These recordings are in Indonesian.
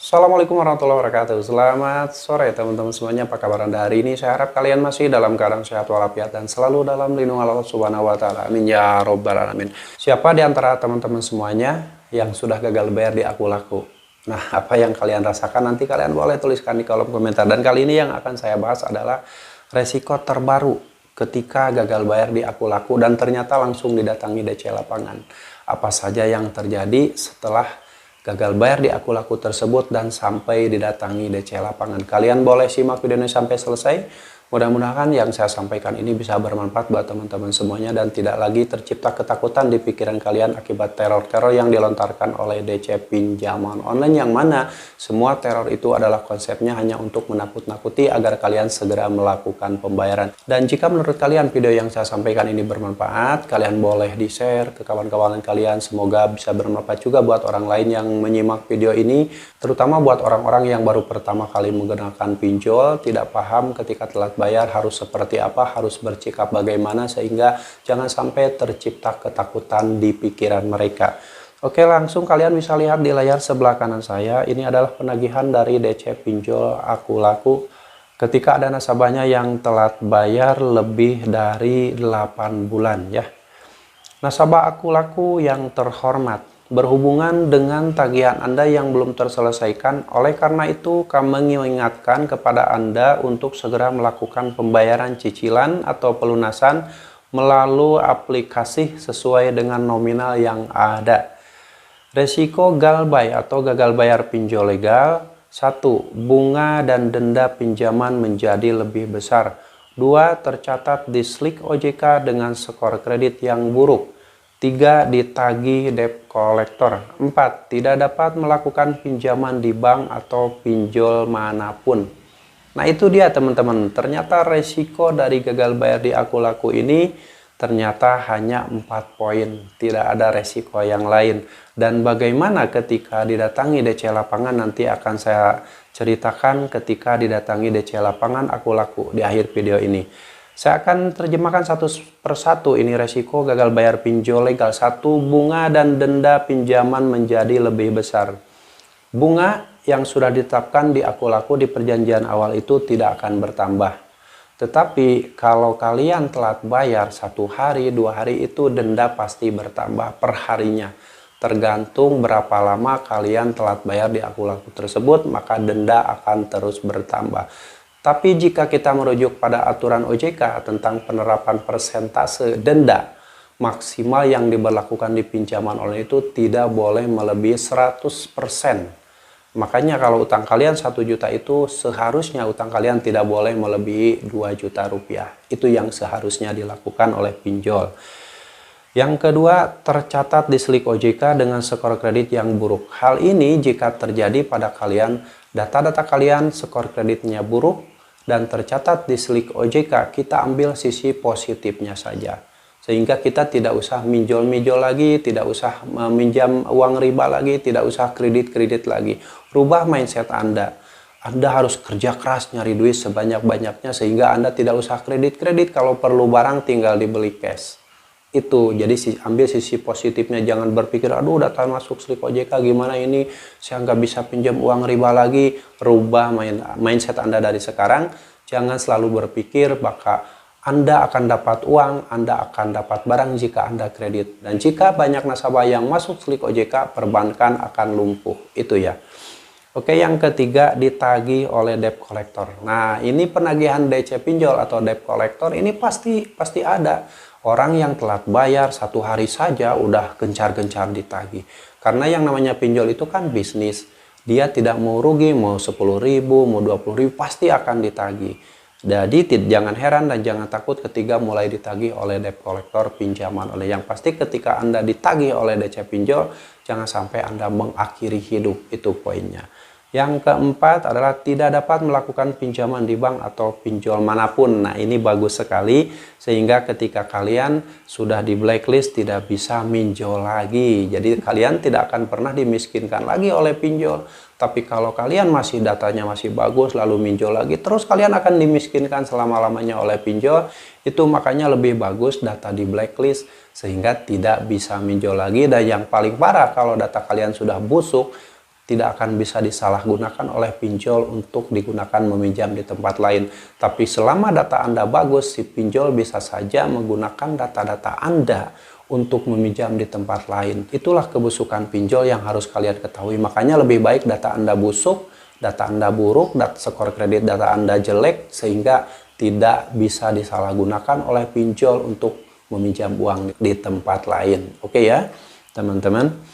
Assalamualaikum warahmatullahi wabarakatuh. Selamat sore teman-teman semuanya. Apa kabar Anda hari ini? Saya harap kalian masih dalam keadaan sehat walafiat dan selalu dalam lindungan Allah Subhanahu wa taala. Amin ya robbal alamin. Siapa di antara teman-teman semuanya yang sudah gagal bayar di Aku Laku? Nah, apa yang kalian rasakan nanti kalian boleh tuliskan di kolom komentar. Dan kali ini yang akan saya bahas adalah resiko terbaru ketika gagal bayar di Aku Laku dan ternyata langsung didatangi DC lapangan. Apa saja yang terjadi setelah gagal bayar di Aku Laku tersebut dan sampai didatangi DC lapangan. Kalian boleh simak videonya sampai selesai. Mudah-mudahan yang saya sampaikan ini bisa bermanfaat buat teman-teman semuanya dan tidak lagi tercipta ketakutan di pikiran kalian akibat teror-teror yang dilontarkan oleh DC pinjaman online, yang mana semua teror itu adalah konsepnya hanya untuk menakut-nakuti agar kalian segera melakukan pembayaran. Dan jika menurut kalian video yang saya sampaikan ini bermanfaat, kalian boleh di-share ke kawan-kawan kalian. Semoga bisa bermanfaat juga buat orang lain yang menyimak video ini, terutama buat orang-orang yang baru pertama kali menggunakan pinjol, tidak paham ketika telat bayar harus seperti apa, harus bersikap bagaimana, sehingga jangan sampai tercipta ketakutan di pikiran mereka. Oke, langsung kalian bisa lihat di layar sebelah kanan saya. Ini adalah penagihan dari DC pinjol Aku Laku ketika ada nasabahnya yang telat bayar lebih dari 8 bulan ya. Nasabah Aku Laku yang terhormat, berhubungan dengan tagihan Anda yang belum terselesaikan, oleh karena itu kami mengingatkan kepada Anda untuk segera melakukan pembayaran cicilan atau pelunasan melalui aplikasi sesuai dengan nominal yang ada. Resiko galbay atau gagal bayar pinjol legal: 1. Bunga dan denda pinjaman menjadi lebih besar. 2. Tercatat di slik OJK dengan skor kredit yang buruk. 3. Ditagih debt collector. 4. Tidak dapat melakukan pinjaman di bank atau pinjol manapun. Nah, itu dia teman-teman. Ternyata resiko dari gagal bayar di Aku Laku ini ternyata hanya 4 poin. Tidak ada resiko yang lain. Dan bagaimana ketika didatangi DC lapangan nanti akan saya ceritakan ketika didatangi DC lapangan Aku Laku di akhir video ini. Saya akan terjemahkan satu persatu ini resiko gagal bayar pinjol legal. 1. Bunga dan denda pinjaman menjadi lebih besar. Bunga yang sudah ditetapkan di Aku Laku di perjanjian awal itu tidak akan bertambah. Tetapi kalau kalian telat bayar 1 hari, 2 hari, itu denda pasti bertambah per harinya. Tergantung berapa lama kalian telat bayar di Aku Laku tersebut, maka denda akan terus bertambah. Tapi jika kita merujuk pada aturan OJK tentang penerapan persentase denda maksimal yang diberlakukan di pinjaman online itu tidak boleh melebihi 100%. Makanya kalau utang kalian 1 juta itu seharusnya utang kalian tidak boleh melebihi 2 juta rupiah. Itu yang seharusnya dilakukan oleh pinjol. Yang kedua, tercatat di slik OJK dengan skor kredit yang buruk. Hal ini jika terjadi pada kalian, data-data kalian skor kreditnya buruk dan tercatat di slik OJK, kita ambil sisi positifnya saja. Sehingga kita tidak usah minjol-minjol lagi, tidak usah meminjam uang riba lagi, tidak usah kredit-kredit lagi. Rubah mindset Anda. Anda harus kerja keras nyari duit sebanyak-banyaknya sehingga Anda tidak usah kredit-kredit, kalau perlu barang tinggal dibeli cash. Itu jadi ambil sisi positifnya, jangan berpikir aduh data masuk slik OJK gimana ini, saya nggak bisa pinjam uang riba lagi. Rubah mindset Anda dari sekarang. Jangan selalu berpikir bahwa Anda akan dapat uang, Anda akan dapat barang jika Anda kredit. Dan jika banyak nasabah yang masuk slik OJK, perbankan akan lumpuh. Itu ya. Oke, yang ketiga, ditagih oleh debt collector. Nah, ini penagihan DC pinjol atau debt collector ini pasti ada. Orang yang telat bayar 1 hari saja udah gencar-gencar ditagih. Karena yang namanya pinjol itu kan bisnis. Dia tidak mau rugi, mau 10.000, mau 20.000, pasti akan ditagih. Jadi jangan heran dan jangan takut ketika mulai ditagih oleh debt collector pinjaman oleh. Yang pasti ketika Anda ditagih oleh DC pinjol, jangan sampai Anda mengakhiri hidup, itu poinnya. Yang keempat adalah tidak dapat melakukan pinjaman di bank atau pinjol manapun. Nah, ini bagus sekali sehingga ketika kalian sudah di blacklist tidak bisa minjol lagi. Jadi kalian tidak akan pernah dimiskinkan lagi oleh pinjol. Tapi kalau kalian masih datanya masih bagus lalu minjol lagi, terus kalian akan dimiskinkan selama-lamanya oleh pinjol. Itu makanya lebih bagus data di blacklist sehingga tidak bisa minjol lagi. Dan yang paling parah kalau data kalian sudah busuk, tidak akan bisa disalahgunakan oleh pinjol untuk digunakan meminjam di tempat lain. Tapi selama data Anda bagus, si pinjol bisa saja menggunakan data-data Anda untuk meminjam di tempat lain. Itulah kebusukan pinjol yang harus kalian ketahui. Makanya lebih baik data Anda busuk, data Anda buruk, skor kredit data Anda jelek, sehingga tidak bisa disalahgunakan oleh pinjol untuk meminjam uang di tempat lain. Oke ya, teman-teman.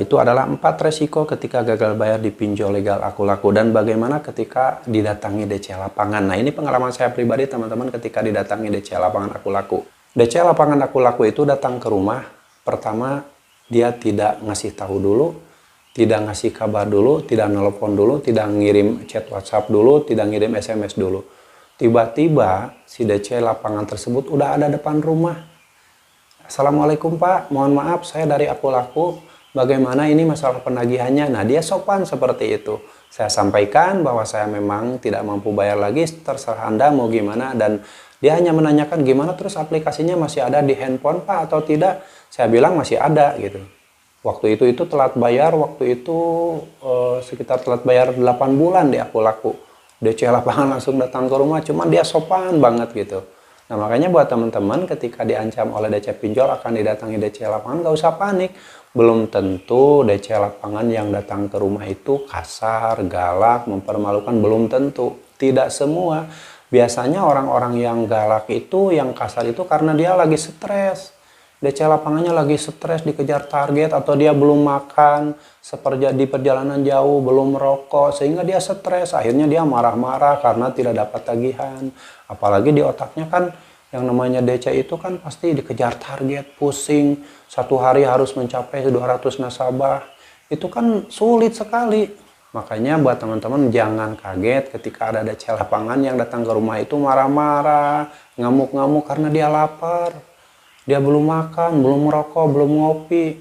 Itu adalah 4 resiko ketika gagal bayar di pinjol legal aku laku, dan bagaimana ketika didatangi DC lapangan. Nah, ini pengalaman saya pribadi teman-teman ketika didatangi DC lapangan aku laku. DC lapangan aku laku itu datang ke rumah. Pertama, dia tidak ngasih tahu dulu, tidak ngasih kabar dulu, tidak nelpon dulu, tidak ngirim chat WhatsApp dulu, tidak ngirim SMS dulu. Tiba-tiba si DC lapangan tersebut udah ada depan rumah. Assalamualaikum Pak, mohon maaf saya dari aku laku. Bagaimana ini masalah penagihannya? Nah, dia sopan seperti itu. Saya sampaikan bahwa saya memang tidak mampu bayar lagi, terserah Anda mau gimana. Dan dia hanya menanyakan gimana terus aplikasinya masih ada di handphone Pak atau tidak. Saya bilang masih ada gitu. Waktu itu telat bayar, waktu itu sekitar telat bayar 8 bulan di aku laku. DC lapangan langsung datang ke rumah, cuman dia sopan banget gitu. Nah, makanya buat teman-teman ketika diancam oleh DC pinjol akan didatangi DC lapangan, gak usah panik. Belum tentu DC lapangan yang datang ke rumah itu kasar, galak, mempermalukan, belum tentu. Tidak semua. Biasanya orang-orang yang galak itu, yang kasar itu karena dia lagi stres. DC lapangannya lagi stres, dikejar target, atau dia belum makan, di perjalanan jauh, belum merokok, sehingga dia stres. Akhirnya dia marah-marah karena tidak dapat tagihan. Apalagi di otaknya kan yang namanya DC itu kan pasti dikejar target, pusing, satu hari harus mencapai 200 nasabah. Itu kan sulit sekali. Makanya buat teman-teman jangan kaget ketika ada DC lapangan yang datang ke rumah itu marah-marah, ngamuk-ngamuk karena dia lapar. Dia belum makan, belum merokok, belum ngopi.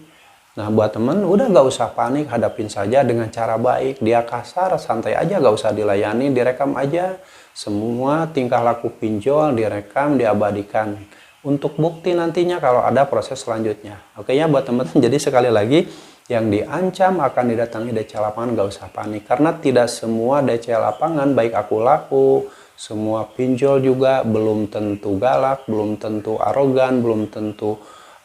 Nah, buat teman udah gak usah panik, hadapin saja dengan cara baik. Dia kasar, santai aja, gak usah dilayani, direkam aja. Semua tingkah laku pinjol direkam, diabadikan. Untuk bukti nantinya kalau ada proses selanjutnya. Oke ya buat teman-teman, jadi sekali lagi, yang diancam akan didatangi DC lapangan gak usah panik. Karena tidak semua DC lapangan, baik aku laku, semua pinjol juga belum tentu galak, belum tentu arogan, belum tentu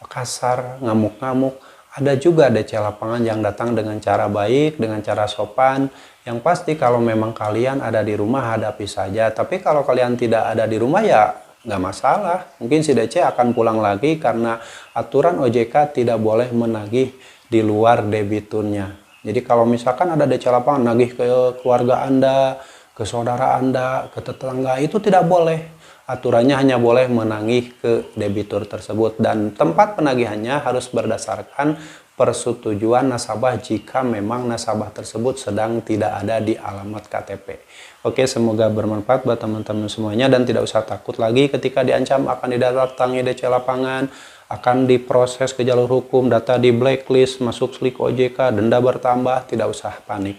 kasar, ngamuk-ngamuk. Ada juga DC lapangan yang datang dengan cara baik, dengan cara sopan. Yang pasti kalau memang kalian ada di rumah, hadapi saja. Tapi kalau kalian tidak ada di rumah ya nggak masalah. Mungkin si DC akan pulang lagi karena aturan OJK tidak boleh menagih di luar debiturnya. Jadi kalau misalkan ada DC lapangan nagih ke keluarga Anda, ke saudara Anda, ke tetangga, itu tidak boleh. Aturannya hanya boleh menagih ke debitur tersebut, dan tempat penagihannya harus berdasarkan persetujuan nasabah jika memang nasabah tersebut sedang tidak ada di alamat KTP. Oke, semoga bermanfaat buat teman-teman semuanya dan tidak usah takut lagi ketika diancam akan didatangi DC lapangan, akan diproses ke jalur hukum, data di blacklist, masuk slik OJK, denda bertambah, tidak usah panik.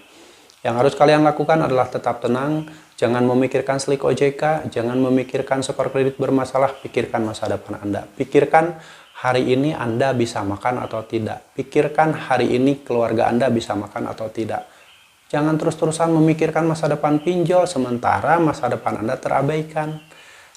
Yang harus kalian lakukan adalah tetap tenang, jangan memikirkan slik OJK, jangan memikirkan skor kredit bermasalah, pikirkan masa depan Anda. Pikirkan hari ini Anda bisa makan atau tidak. Pikirkan hari ini keluarga Anda bisa makan atau tidak. Jangan terus-terusan memikirkan masa depan pinjol, sementara masa depan Anda terabaikan.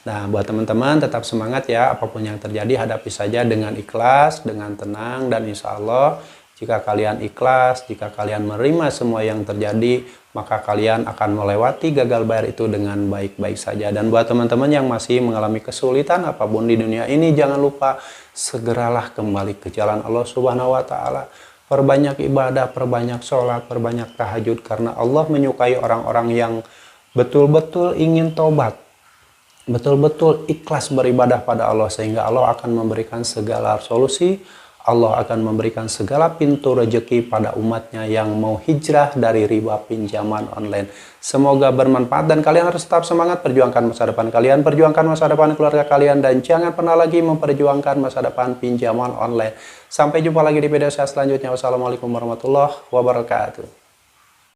Nah, buat teman-teman tetap semangat ya, apapun yang terjadi hadapi saja dengan ikhlas, dengan tenang, dan insya Allah jika kalian ikhlas, jika kalian menerima semua yang terjadi, maka kalian akan melewati gagal bayar itu dengan baik-baik saja. Dan buat teman-teman yang masih mengalami kesulitan apapun di dunia ini, jangan lupa segeralah kembali ke jalan Allah Subhanahu wa Ta'ala. Perbanyak ibadah, perbanyak sholat, perbanyak tahajud, karena Allah menyukai orang-orang yang betul-betul ingin tobat, betul-betul ikhlas beribadah pada Allah, sehingga Allah akan memberikan segala solusi. Allah akan memberikan segala pintu rezeki pada umatnya yang mau hijrah dari riba pinjaman online. Semoga bermanfaat dan kalian harus tetap semangat perjuangkan masa depan kalian, perjuangkan masa depan keluarga kalian, dan jangan pernah lagi memperjuangkan masa depan pinjaman online. Sampai jumpa lagi di video saya selanjutnya. Wassalamualaikum warahmatullahi wabarakatuh.